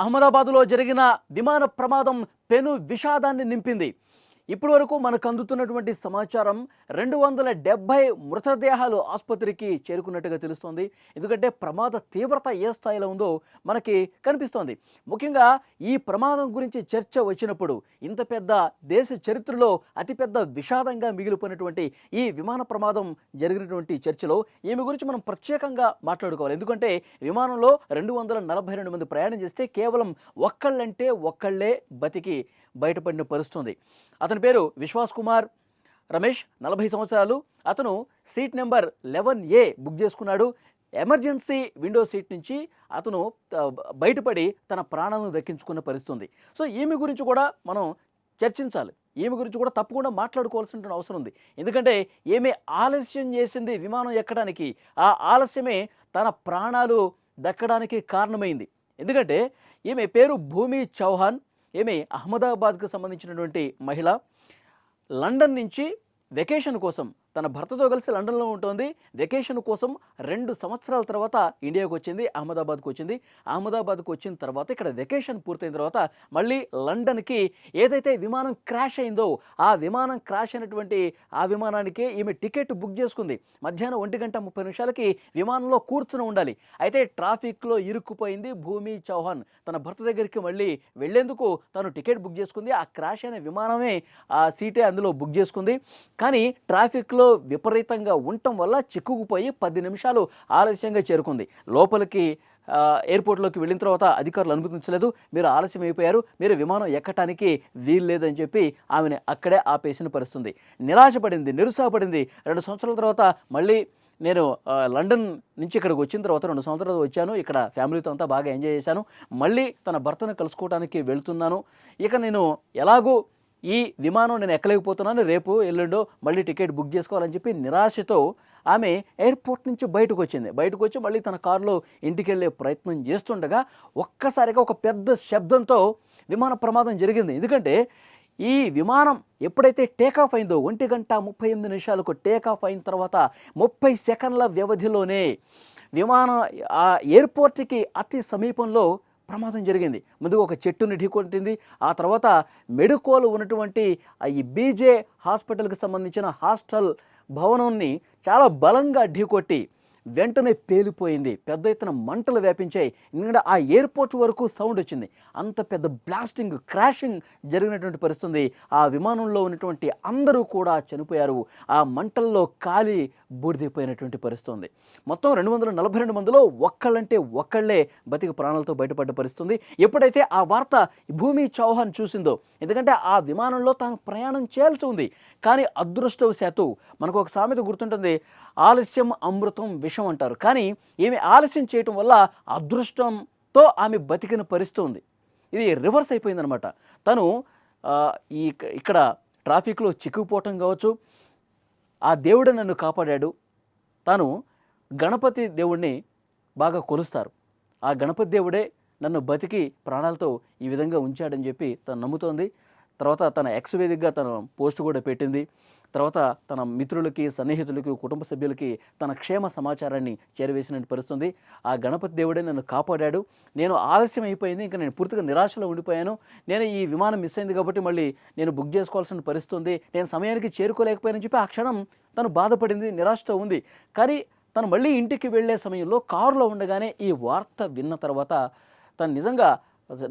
అహ్మదాబాద్లో జరిగిన విమాన ప్రమాదం పెను విషాదాన్ని నింపింది. ఇప్పటి వరకు మనకు అందుతున్నటువంటి సమాచారం 270 మృతదేహాలు ఆసుపత్రికి చేరుకున్నట్టుగా తెలుస్తోంది. ఎందుకంటే ప్రమాద తీవ్రత ఏ స్థాయిలో ఉందో మనకి కనిపిస్తోంది. ముఖ్యంగా ఈ ప్రమాదం గురించి చర్చ వచ్చినప్పుడు ఇంత పెద్ద దేశ చరిత్రలో అతిపెద్ద విషాదంగా మిగిలిపోయినటువంటి ఈ విమాన ప్రమాదం జరిగినటువంటి చర్చలో ఈమె గురించి మనం ప్రత్యేకంగా మాట్లాడుకోవాలి. ఎందుకంటే విమానంలో 242 మంది ప్రయాణం చేస్తే కేవలం ఒక్కళ్ళే బతికి బయటపడిన పరిస్థితుంది. అతని పేరు విశ్వాస్ కుమార్ రమేష్, 40 సంవత్సరాలు. అతను సీట్ నెంబర్ 11A బుక్ చేసుకున్నాడు. ఎమర్జెన్సీ విండో సీట్ నుంచి అతను బయటపడి తన ప్రాణాలను దక్కించుకున్న పరిస్థితుంది. సో ఈమె గురించి కూడా మనం చర్చించాలి. ఈమె గురించి కూడా తప్పకుండా మాట్లాడుకోవాల్సిన అవసరం ఉంది. ఎందుకంటే ఈమె ఆలస్యం చేసింది విమానం ఎక్కడానికి. ఆ ఆలస్యమే తన ప్రాణాలు దక్కడానికి కారణమైంది. ఎందుకంటే ఈమె పేరు భూమి చౌహాన్. ఈమె అహ్మదాబాద్కు సంబంధించినటువంటి మహిళ. లండన్ నుంచి వెకేషన్ కోసం తన భర్తతో కలిసి లండన్లో ఉంటుంది. వెకేషన్ కోసం 2 సంవత్సరాల తర్వాత ఇండియాకు వచ్చింది, అహ్మదాబాద్కు వచ్చింది. అహ్మదాబాద్కు వచ్చిన తర్వాత ఇక్కడ వెకేషన్ పూర్తయిన తర్వాత మళ్ళీ లండన్కి ఏదైతే విమానం క్రాష్ అయిందో ఆ విమానం క్రాష్ అయినటువంటి ఆ విమానానికే ఈమె టికెట్ బుక్ చేసుకుంది. మధ్యాహ్నం 1:30 విమానంలో కూర్చుని ఉండాలి. అయితే ట్రాఫిక్లో ఇరుక్కుపోయింది భూమి చౌహాన్. తన భర్త దగ్గరికి మళ్ళీ వెళ్లేందుకు తను టికెట్ బుక్ చేసుకుంది. ఆ క్రాష్ అయిన విమానమే ఆ సీటే అందులో బుక్ చేసుకుంది. కానీ ట్రాఫిక్లో విపరీతంగా ఉండటం వల్ల చిక్కుకుపోయి 10 నిమిషాలు ఆలస్యంగా చేరుకుంది. లోపలికి ఎయిర్పోర్ట్లోకి వెళ్ళిన తర్వాత అధికారులు అనుమతించలేదు. మీరు ఆలస్యం అయిపోయారు, మీరు విమానం ఎక్కటానికి వీలు లేదని చెప్పి ఆమెను అక్కడే ఆపేసిన పరిస్థితుంది. నిరాశపడింది, నిరుత్సాహపడింది. 2 సంవత్సరాల తర్వాత మళ్ళీ నేను లండన్ నుంచి ఇక్కడికి వచ్చిన తర్వాత 2 సంవత్సరాలు వచ్చాను. ఇక్కడ ఫ్యామిలీతో అంతా బాగా ఎంజాయ్ చేశాను. మళ్ళీ తన భర్తను కలుసుకోవడానికి వెళ్తున్నాను. ఇక నేను ఎలాగూ ఈ విమానం నేను ఎక్కలేకపోతున్నాను, రేపు ఎల్లుండో మళ్ళీ టికెట్ బుక్ చేసుకోవాలని చెప్పి నిరాశతో ఆమె ఎయిర్పోర్ట్ నుంచి బయటకు వచ్చి మళ్ళీ తన కారులో ఇంటికి వెళ్ళే ప్రయత్నం చేస్తుండగా ఒక్కసారిగా ఒక పెద్ద శబ్దంతో విమాన ప్రమాదం జరిగింది. ఎందుకంటే ఈ విమానం ఎప్పుడైతే టేకాఫ్ అయిందో 1:38 టేకాఫ్ అయిన తర్వాత 30 సెకండ్ల వ్యవధిలోనే విమానం ఆ ఎయిర్పోర్ట్కి అతి సమీపంలో ప్రమాదం జరిగింది. ముందుగా ఒక చెట్టుని ఢీకొట్టింది. ఆ తర్వాత మెడుకోలు ఉన్నటువంటి ఈ బీజే హాస్పిటల్కి సంబంధించిన హాస్టల్ భవనాన్ని చాలా బలంగా ఢీకొట్టి వెంటనే పేలిపోయింది. పెద్ద ఎత్తున మంటలు వ్యాపించాయి. ఎందుకంటే ఆ ఎయిర్పోర్ట్ వరకు సౌండ్ వచ్చింది. అంత పెద్ద బ్లాస్టింగ్, క్రాషింగ్ జరిగినటువంటి పరిస్థితి. ఆ విమానంలో ఉన్నటువంటి అందరూ కూడా చనిపోయారు. ఆ మంటల్లో కాలి బూడిదైపోయినటువంటి పరిస్థితి. మొత్తం 242 మందిలో ఒక్కళ్ళే బతికి ప్రాణాలతో బయటపడ్డ పరిస్థితి. ఎప్పుడైతే ఆ వార్త భూమి చౌహాన్ చూసిందో, ఎందుకంటే ఆ విమానంలో తాను ప్రయాణం చేయాల్సి ఉంది. కానీ అదృష్టవశాత్తు మనకు ఒక సామెత గుర్తుంటుంది, ఆలస్యం అమృతం విషం అంటారు. కానీ ఈమె ఆలస్యం చేయటం వల్ల అదృష్టంతో ఆమె బతికిన పరిస్థితి ఉంది. ఇది రివర్స్ అయిపోయిందనమాట. తను ఇక్కడ ట్రాఫిక్లో చిక్కుకుపోవటం కావచ్చు, ఆ దేవుడు నన్ను కాపాడాడు. తాను గణపతి దేవుడిని బాగా కొలుస్తారు. ఆ గణపతి దేవుడే నన్ను బతికి ప్రాణాలతో ఈ విధంగా ఉంచాడని చెప్పి తను నమ్ముతోంది. తర్వాత తన ఎక్స్ వేదికగా తన పోస్ట్ కూడా పెట్టింది. తర్వాత తన మిత్రులకి, సన్నిహితులకి, కుటుంబ సభ్యులకి తన క్షేమ సమాచారాన్ని చేరవేసిన పరిస్థితుంది. ఆ గణపతి దేవుడే నన్ను కాపాడాడు. నేను ఆలస్యం అయిపోయింది, ఇంకా నేను పూర్తిగా నిరాశలో ఉండిపోయాను. నేను ఈ విమానం మిస్ అయింది కాబట్టి మళ్ళీ నేను బుక్ చేసుకోవాల్సిన పరిస్థితుంది. నేను సమయానికి చేరుకోలేకపోయానని చెప్పి ఆ క్షణం తను బాధపడింది, నిరాశతో ఉంది. కానీ తను మళ్ళీ ఇంటికి వెళ్ళే సమయంలో కారులో ఉండగానే ఈ వార్త విన్న తర్వాత తను నిజంగా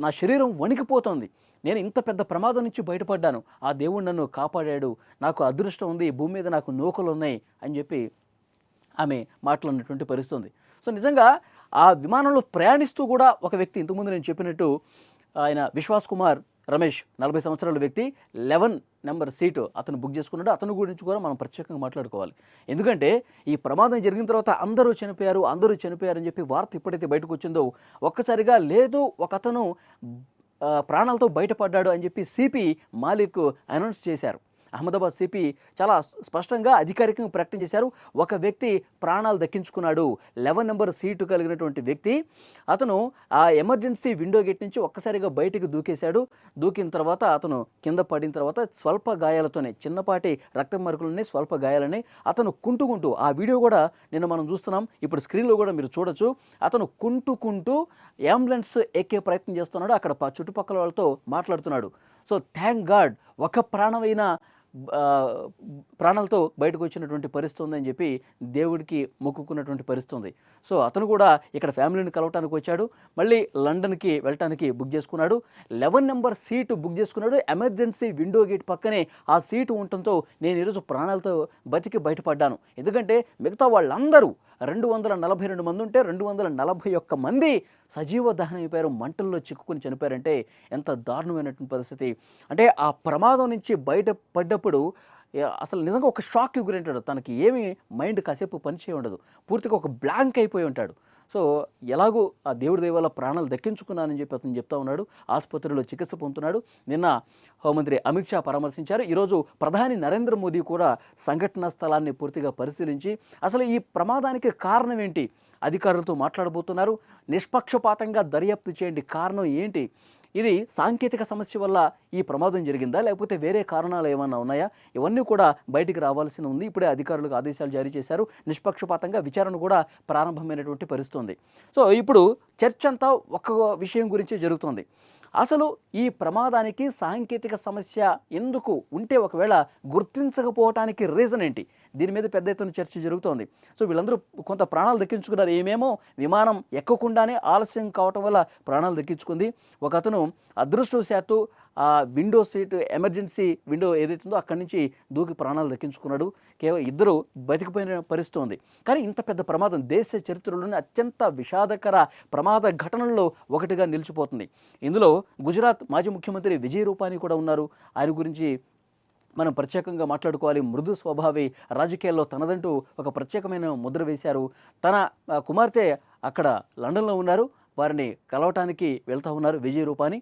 నా శరీరం వణికిపోతుంది. నేను ఇంత పెద్ద ప్రమాదం నుంచి బయటపడ్డాను, ఆ దేవుడు నన్ను కాపాడాడు, నాకు అదృష్టం ఉంది, భూమి మీద నాకు నూకలు ఉన్నాయి అని చెప్పి ఆమె మాట్లాడినటువంటి పరిస్థితి. సో నిజంగా ఆ విమానంలో ప్రయాణిస్తూ కూడా ఒక వ్యక్తి, ఇంతకుముందు నేను చెప్పినట్టు ఆయన విశ్వాస్ కుమార్ రమేష్, 40 సంవత్సరాల వ్యక్తి, 11 నెంబర్ సీటు అతను బుక్ చేసుకున్నాడు. అతని గురించి కూడా మనం ప్రత్యేకంగా మాట్లాడుకోవాలి. ఎందుకంటే ఈ ప్రమాదం జరిగిన తర్వాత అందరూ చనిపోయారని చెప్పి వార్త ఎప్పుడైతే బయటకు వచ్చిందో ఒక్కసారిగా లేదు, ఒక అతను ప్రాణాలతో బయటపడ్డాడు అని చెప్పి సిపి మాలిక్ అనౌన్స్ చేశారు. అహ్మదాబాద్ సిపి చాలా స్పష్టంగా అధికారికంగా ప్రకటన చేశారు. ఒక వ్యక్తి ప్రాణాలు దక్కించుకున్నాడు. 11 నెంబర్ సీటు కలిగినటువంటి వ్యక్తి అతను ఆ ఎమర్జెన్సీ విండో గేట్ నుంచి ఒక్కసారిగా బయటికి దూకేశాడు. దూకిన తర్వాత అతను కింద పడిన తర్వాత స్వల్ప గాయాలతోనే, చిన్నపాటి రక్త మరకలున్నాయి, స్వల్ప గాయాలని అతను కుంటుకుంటూ, ఆ వీడియో కూడా నిన్న మనం చూస్తున్నాం, ఇప్పుడు స్క్రీన్లో కూడా మీరు చూడొచ్చు. అతను కుంటుకుంటూ అంబులెన్స్ ఎక్కే ప్రయత్నం చేస్తున్నాడు. అక్కడ చుట్టుపక్కల వాళ్ళతో మాట్లాడుతున్నాడు. సో థ్యాంక్ గాడ్ ఒక ప్రాణమైన ప్రాణాలతో బయటకు వచ్చినటువంటి పరిస్థితి ఉందని చెప్పి దేవుడికి మొక్కుకున్నటువంటి పరిస్థితి ఉంది. సో అతను కూడా ఇక్కడ ఫ్యామిలీని కలవటానికి వచ్చాడు. మళ్ళీ లండన్కి వెళ్ళటానికి బుక్ చేసుకున్నాడు. 11 నెంబర్ సీటు బుక్ చేసుకున్నాడు. ఎమర్జెన్సీ విండో గేట్ పక్కనే ఆ సీటు ఉండటంతో నేను ఈరోజు ప్రాణాలతో బతికి బయటపడ్డాను. ఎందుకంటే మిగతా వాళ్ళందరూ 242 మంది ఉంటే 241 మంది సజీవ దహనం అయిపోయారు, మంటల్లో చిక్కుకుని చనిపోయారంటే ఎంత దారుణమైనటువంటి పరిస్థితి. అంటే ఆ ప్రమాదం నుంచి బయటపడ్డప్పుడు అసలు నిజంగా ఒక షాక్కి గురింటాడు. తనకి ఏమీ మైండ్ కాసేపు పనిచేయ ఉండదు, పూర్తిగా ఒక బ్లాంక్ అయిపోయి ఉంటాడు. సో ఎలాగో ఆ దేవుడి దయ వల్ల ప్రాణాలు దక్కించుకున్నానని చెప్పి అతను చెప్తా ఉన్నాడు. ఆసుపత్రిలో చికిత్స పొందుతున్నాడు. నిన్న హోంమంత్రి అమిత్ షా పరామర్శించారు. ఈరోజు ప్రధాని నరేంద్ర మోదీ కూడా సంఘటనా స్థలాన్ని పూర్తిగా పరిశీలించి అసలు ఈ ప్రమాదానికి కారణం ఏంటి అధికారులతో మాట్లాడబోతున్నారు. నిష్పక్షపాతంగా దర్యాప్తు చేయండి, కారణం ఏంటి, ఇది సాంకేతిక సమస్య వల్ల ఈ ప్రమాదం జరిగిందా లేకపోతే వేరే కారణాలు ఏమన్నా ఉన్నాయా, ఇవన్నీ కూడా బయటికి రావాల్సి ఉంది. ఇప్పుడే అధికారులకు ఆదేశాలు జారీ చేశారు. నిష్పక్షపాతంగా విచారణ కూడా ప్రారంభమైనటువంటి పరిస్థితి ఉంది. సో ఇప్పుడు చర్చ అంతా ఒక విషయం గురించి జరుగుతుంది. అసలు ఈ ప్రమాదానికి సాంకేతిక సమస్య ఎందుకు ఉంటే, ఒకవేళ గుర్తించకపోవటానికి రీజన్ ఏంటి, దీని మీద పెద్ద ఎత్తున చర్చ జరుగుతోంది. సో వీళ్ళందరూ కొంత ప్రాణాలు దక్కించుకున్నారు. ఏమేమో విమానం ఎక్కకుండానే ఆలస్యం కావటం వల్ల ప్రాణాలు దక్కించుకుంది. ఒక అతను అదృష్టవశాత్తు ఆ విండో సీట్, ఎమర్జెన్సీ విండో ఏదైతే ఉందో అక్కడి నుంచి దూకి ప్రాణాలు దక్కించుకున్నాడు. కేవలం 2 బతికిపోయిన పరిస్థితి ఉంది. కానీ ఇంత పెద్ద ప్రమాదం దేశ చరిత్రలోనే అత్యంత విషాదకర ప్రమాద ఘటనల్లో ఒకటిగా నిలిచిపోతుంది. ఇందులో గుజరాత్ మాజీ ముఖ్యమంత్రి విజయ్ రూపానీ కూడా ఉన్నారు. ఆయన గురించి మనం ప్రత్యేకంగా మాట్లాడుకోవాలి. మృదు స్వభావి, రాజకీయాల్లో తనదంటూ ఒక ప్రత్యేకమైన ముద్ర వేశారు. తన కుమార్తె అక్కడ లండన్లో ఉన్నారు, వారిని కలవటానికి వెళ్తూ ఉన్నారు విజయ్ రూపానీ.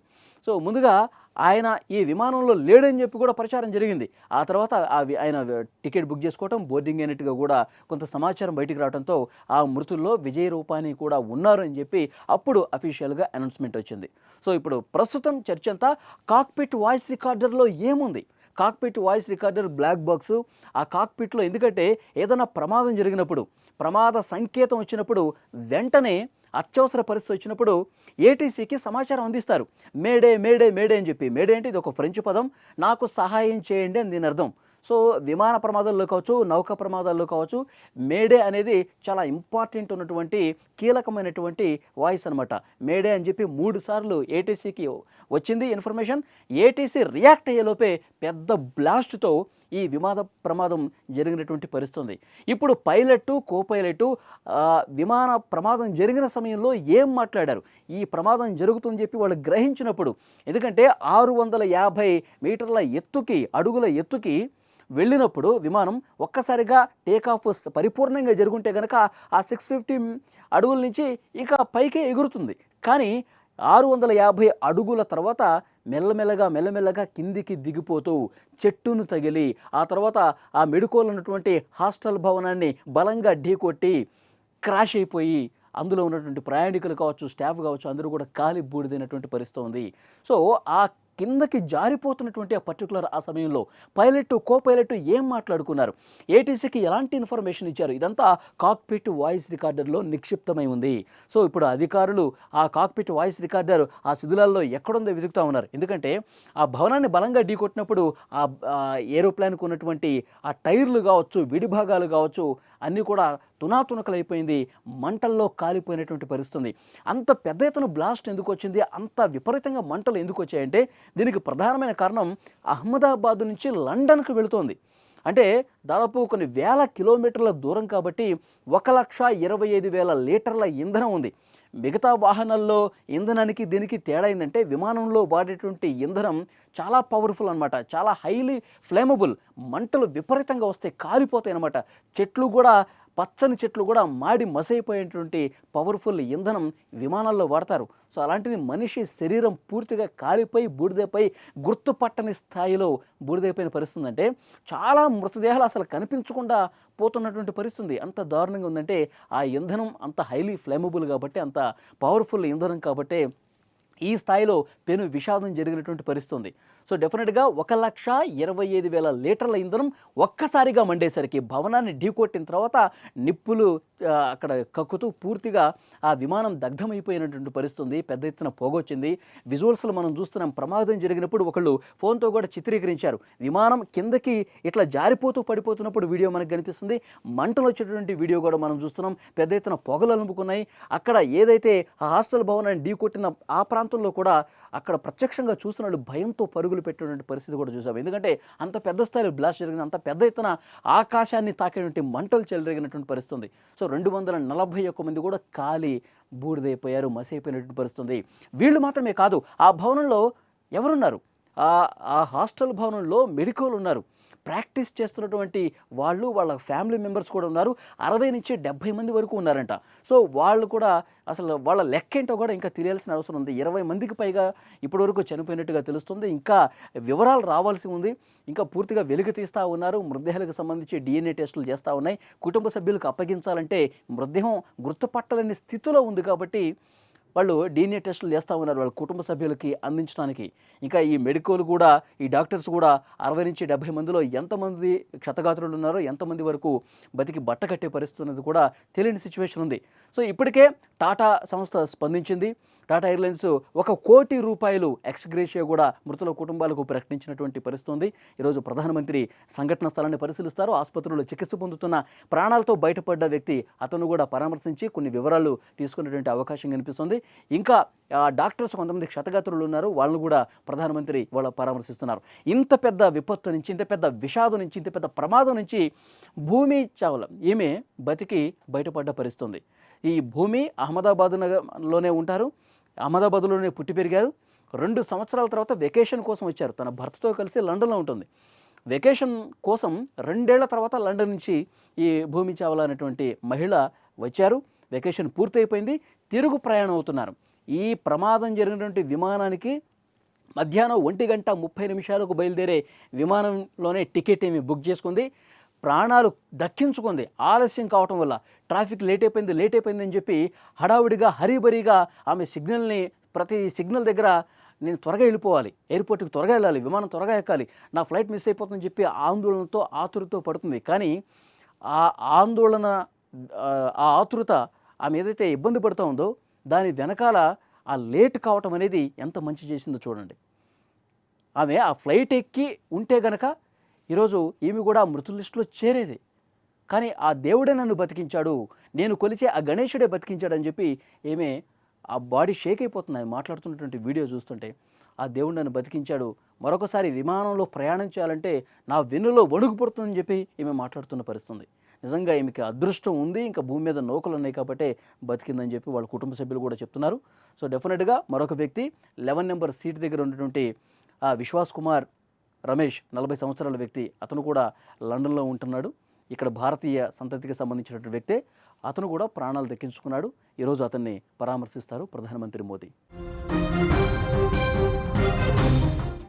సో ముందుగా ఆయన ఈ విమానంలో లేడని చెప్పి కూడా ప్రచారం జరిగింది. ఆ తర్వాత ఆయన టికెట్ బుక్ చేసుకోవటం, బోర్డింగ్ అయినట్టుగా కూడా కొంత సమాచారం బయటికి రావడంతో ఆ మృతుల్లో విజయ్ రూపానీ కూడా ఉన్నారు అని చెప్పి అప్పుడు అఫీషియల్గా అనౌన్స్మెంట్ వచ్చింది. సో ఇప్పుడు ప్రస్తుతం చర్చ అంతా కాక్పిట్ వాయిస్ రికార్డర్లో ఏముంది, cockpit voice recorder black box, ఆ కాక్పిట్లో ఎందుకంటే ఏదైనా ప్రమాదం జరిగినప్పుడు, ప్రమాద సంకేతం వచ్చినప్పుడు వెంటనే అత్యవసర పరిస్థితి వచ్చినప్పుడు ఏటీసీకి సమాచారం అందిస్తారు. మేడే మేడే మేడే అని చెప్పి. మేడే అంటే ఇది ఒక ఫ్రెంచ్ పదం, నాకు సహాయం చేయండి అని దీని అర్థం. సో విమాన ప్రమాదాల్లో కావచ్చు, నౌక ప్రమాదాల్లో కావచ్చు, మేడే అనేది చాలా ఇంపార్టెంట్ ఉన్నటువంటి కీలకమైనటువంటి వాయిస్ అనమాట. మేడే అని చెప్పి 3 సార్లు ఏటీసీకి వచ్చింది ఇన్ఫర్మేషన్. ఏటీసీ రియాక్ట్ అయ్యేలోపే పెద్ద బ్లాస్ట్తో ఈ విమాన ప్రమాదం జరిగినటువంటి పరిస్థితి. ఇప్పుడు పైలట్, కో పైలట్ విమాన ప్రమాదం జరిగిన సమయంలో ఏం మాట్లాడారు, ఈ ప్రమాదం జరుగుతుందని చెప్పి వాళ్ళు గ్రహించినప్పుడు, ఎందుకంటే 650 మీటర్ల ఎత్తుకి, అడుగుల ఎత్తుకి వెళ్ళినప్పుడు విమానం ఒక్కసారిగా టేకాఫ్ పరిపూర్ణంగా జరుగుంటే కనుక ఆ 650 అడుగుల నుంచి ఇక పైకే ఎగురుతుంది. కానీ 650 అడుగుల తర్వాత మెల్లమెల్లగా కిందికి దిగిపోతూ చెట్టును తగిలి, ఆ తర్వాత ఆ మెడుకోలు ఉన్నటువంటి హాస్టల్ భవనాన్ని బలంగా ఢీకొట్టి క్రాష్ అయిపోయి అందులో ఉన్నటువంటి ప్రయాణికులు కావచ్చు, స్టాఫ్ కావచ్చు, అందరూ కూడా కాలి బూడిదైనటువంటి పరిస్థితి ఉంది. సో ఆ కిందకి జారిపోతున్నటువంటి ఆ పర్టికులర్ ఆ సమయంలో పైలట్, కో పైలట్ ఏం మాట్లాడుకున్నారు, ఏటీసీకి ఎలాంటి ఇన్ఫర్మేషన్ ఇచ్చారు, ఇదంతా కాక్పిట్ వాయిస్ రికార్డర్లో నిక్షిప్తమై ఉంది. సో ఇప్పుడు అధికారులు ఆ కాక్పిట్ వాయిస్ రికార్డర్ ఆ శిథిలాల్లో ఎక్కడుందో వెతుకుతూ ఉన్నారు. ఎందుకంటే ఆ భవనాన్ని బలంగా ఢీకొట్టినప్పుడు ఆ ఏరోప్లేన్కు ఉన్నటువంటి ఆ టైర్లు కావచ్చు, విడిభాగాలు కావచ్చు, అన్నీ కూడా తునాతునకలైపోయింది, మంటల్లో కాలిపోయినటువంటి పరిస్థితి. అంత పెద్ద ఎత్తున బ్లాస్ట్ ఎందుకు వచ్చింది, అంత విపరీతంగా మంటలు ఎందుకు వచ్చాయంటే దీనికి ప్రధానమైన కారణం అహ్మదాబాద్ నుంచి లండన్కు వెళుతోంది. అంటే దాదాపు కొన్ని వేల కిలోమీటర్ల దూరం కాబట్టి 1,25,000 లీటర్ల ఇంధనం ఉంది. మిగతా వాహనాల్లో ఇంధనానికి దీనికి తేడా ఏంటంటే విమానంలో వాడేటువంటి ఇంధనం చాలా పవర్ఫుల్ అనమాట, చాలా హైలీ ఫ్లేమబుల్, మంటలు విపరీతంగా వస్తాయి, కాలిపోతాయి అనమాట. చెట్లు కూడా పచ్చని చెట్లు కూడా మాడి మసైపోయేటువంటి పవర్ఫుల్ ఇంధనం విమానాల్లో వాడతారు. సో అలాంటిది మనిషి శరీరం పూర్తిగా కాలిపోయి బూడిదపై గుర్తుపట్టని స్థాయిలో బూడిదైపోయిన పరిస్థితి అంటే చాలా మృతదేహాలు అసలు కనిపించకుండా పోతున్నటువంటి పరిస్థితి అంత దారుణంగా ఉందంటే ఆ ఇంధనం అంత హైలీ ఫ్లేమబుల్ కాబట్టి, అంత పవర్ఫుల్ ఇంధనం కాబట్టి ఈ స్థాయిలో పెను విషాదం జరిగినటువంటి పరిస్థితి ఉంది. సో డెఫినెట్గా 1,25,000 లీటర్ల ఇంధనం ఒక్కసారిగా మండేసరికి భవనాన్ని ఢీకొట్టిన తర్వాత నిప్పులు అక్కడ కక్కుతూ పూర్తిగా ఆ విమానం దగ్ధమైపోయినటువంటి పరిస్థితి ఉంది. పెద్ద ఎత్తున పొగొచ్చింది. విజువల్స్లో మనం చూస్తున్నాం. ప్రమాదం జరిగినప్పుడు ఒకళ్ళు ఫోన్తో కూడా చిత్రీకరించారు. విమానం కిందకి ఇట్లా జారిపోతూ పడిపోతున్నప్పుడు వీడియో మనకు కనిపిస్తుంది. మంటలు వచ్చేటువంటి వీడియో కూడా మనం చూస్తున్నాం. పెద్ద ఎత్తున పొగలు అలుముకున్నాయి. అక్కడ ఏదైతే ఆ హాస్టల్ భవనాన్ని ఢీకొట్టిన ఆ ప్రాంతంలో కూడా అక్కడ ప్రత్యక్షంగా చూసిన వాళ్ళు భయంతో పరుగులు పెట్టేటువంటి పరిస్థితి కూడా చూసాం. ఎందుకంటే అంత పెద్ద స్థాయిలో బ్లాస్ట్ జరిగింది. అంత పెద్ద ఎత్తున ఆకాశాన్ని తాకేటువంటి మంటలు చెలరేగినటువంటి పరిస్థితి ఉంది. సో 241 మంది కూడా కాలి బూడిదైపోయారు, మసైపోయినటువంటి పరిస్థితి ఉంది. వీళ్ళు మాత్రమే కాదు, ఆ భవనంలో ఎవరున్నారు? ఆ హాస్టల్ భవనంలో మెడికోలు ఉన్నారు. ప్రాక్టీస్ చేస్తున్నటువంటి వాళ్ళు, వాళ్ళ ఫ్యామిలీ మెంబర్స్ కూడా ఉన్నారు. 60 నుంచి 70 మంది వరకు ఉన్నారంట. సో వాళ్ళు కూడా అసలు వాళ్ళ లెక్క ఏంటో కూడా ఇంకా తెలియాల్సిన అవసరం ఉంది. 20 మందికి పైగా ఇప్పటివరకు చనిపోయినట్టుగా తెలుస్తుంది. ఇంకా వివరాలు రావాల్సి ఉంది. ఇంకా పూర్తిగా వెలుగు తీస్తూ ఉన్నారు. మృతదేహాలకు సంబంధించి DNA టెస్టులు చేస్తూ ఉన్నాయి. కుటుంబ సభ్యులకు అప్పగించాలంటే మృతదేహం గుర్తుపట్టలేని స్థితిలో ఉంది కాబట్టి వాళ్ళు DNA టెస్టులు చేస్తూ ఉన్నారు వాళ్ళ కుటుంబ సభ్యులకి అందించడానికి. ఇంకా ఈ మెడికోలు కూడా, ఈ డాక్టర్స్ కూడా 60 నుంచి 70 మందిలో ఎంతమంది క్షతగాత్రులు ఉన్నారో, ఎంతమంది వరకు బతికి బట్ట కట్టే పరిస్థితి అనేది కూడా తెలియని సిచ్యువేషన్ ఉంది. సో ఇప్పటికే టాటా సంస్థ స్పందించింది. టాటా ఎయిర్లైన్స్ ₹1 కోటి ఎక్స్‌గ్రేషియా కూడా మృతుల కుటుంబాలకు ప్రకటించినటువంటి పరిస్థితి ఉంది. ఈరోజు ప్రధానమంత్రి సంఘటన స్థలాన్ని పరిశీలిస్తారు. ఆసుపత్రిలో చికిత్స పొందుతున్న ప్రాణాలతో బయటపడ్డ వ్యక్తి అతను కూడా పరామర్శించి కొన్ని వివరాలు తీసుకునేటువంటి అవకాశం కనిపిస్తుంది. ఇంకా డాక్టర్స్ కొంతమంది క్షతగాత్రులు ఉన్నారు. వాళ్ళను కూడా ప్రధానమంత్రి వాళ్ళ పరామర్శిస్తున్నారు. ఇంత పెద్ద విపత్తు నుంచి, ఇంత పెద్ద విషాదం నుంచి, ఇంత పెద్ద ప్రమాదం నుంచి భూమి చావ్లా ఈమె బతికి బయటపడ్డ పరిస్థితి ఉంది. ఈ భూమి అహ్మదాబాద్లోనే ఉంటారు. అహ్మదాబాద్లోనే పుట్టి పెరిగారు. 2 సంవత్సరాల తర్వాత వెకేషన్ కోసం వచ్చారు. తన భర్తతో కలిసి లండన్లో ఉంటుంది. వెకేషన్ కోసం 2 ఏళ్ల తర్వాత లండన్ నుంచి ఈ భూమి చావ్లా అనేటువంటి మహిళ వచ్చారు. వెకేషన్ పూర్తయిపోయింది. తిరుగు ప్రయాణం అవుతున్నారు. ఈ ప్రమాదం జరిగినటువంటి విమానానికి మధ్యాహ్నం 1:30 బయలుదేరే విమానంలోనే టికెట్ ఏమి బుక్ చేసుకుంది. ప్రాణాలు దక్కించుకుంది. ఆలస్యం కావటం వల్ల ట్రాఫిక్ లేట్ అయిపోయింది అని చెప్పి హడావుడిగా హరీబరీగా ఆమె ప్రతి సిగ్నల్ దగ్గర నేను త్వరగా వెళ్ళిపోవాలి, ఎయిర్పోర్ట్కి త్వరగా వెళ్ళాలి, విమానం త్వరగా ఎక్కాలి, నా ఫ్లైట్ మిస్ అయిపోతుందని చెప్పి ఆందోళనతో ఆతురతో పడుతుంది. కానీ ఆ ఆందోళన, ఆ ఆతురత ఆమె ఏదైతే ఇబ్బంది పడుతూ ఉందో దాని వెనకాల ఆ లేట్ కావటం అనేది ఎంత మంచి చేసిందో చూడండి. ఆమె ఆ ఫ్లైట్ ఎక్కి ఉంటే గనక ఈరోజు ఈమె కూడా మృతుల లిస్టులో చేరేది. కానీ ఆ దేవుడే నన్ను బతికించాడు, నేను కొలిచే ఆ గణేశుడే బతికించాడు అని చెప్పి ఈమె ఆ బాడీ షేక్ అయిపోతుంది. ఆమె మాట్లాడుతున్నటువంటి వీడియో చూస్తుంటే ఆ దేవుడు నన్ను బతికించాడు, మరొకసారి విమానంలో ప్రయాణం చేయాలంటే నా వెన్నులో వణుకు పుడుతుందని చెప్పి ఈమె మాట్లాడుతున్న పరిస్థితి. నిజంగా ఈమెకి అదృష్టం ఉంది, ఇంకా భూమి మీద నౌకలు ఉన్నాయి కాబట్టే బతికిందని చెప్పి వాళ్ళ కుటుంబ సభ్యులు కూడా చెప్తున్నారు. సో డెఫినెట్గా మరొక వ్యక్తి 11 నెంబర్ సీట్ దగ్గర ఉన్నటువంటి విశ్వాస్ కుమార్ రమేష్, 40 సంవత్సరాల వ్యక్తి. అతను కూడా లండన్లో ఉంటున్నాడు. ఇక్కడ భారతీయ సంతతికి సంబంధించినటువంటి వ్యక్తే. అతను కూడా ప్రాణాలు దక్కించుకున్నాడు. ఈరోజు అతన్ని పరామర్శిస్తారు ప్రధానమంత్రి మోదీ.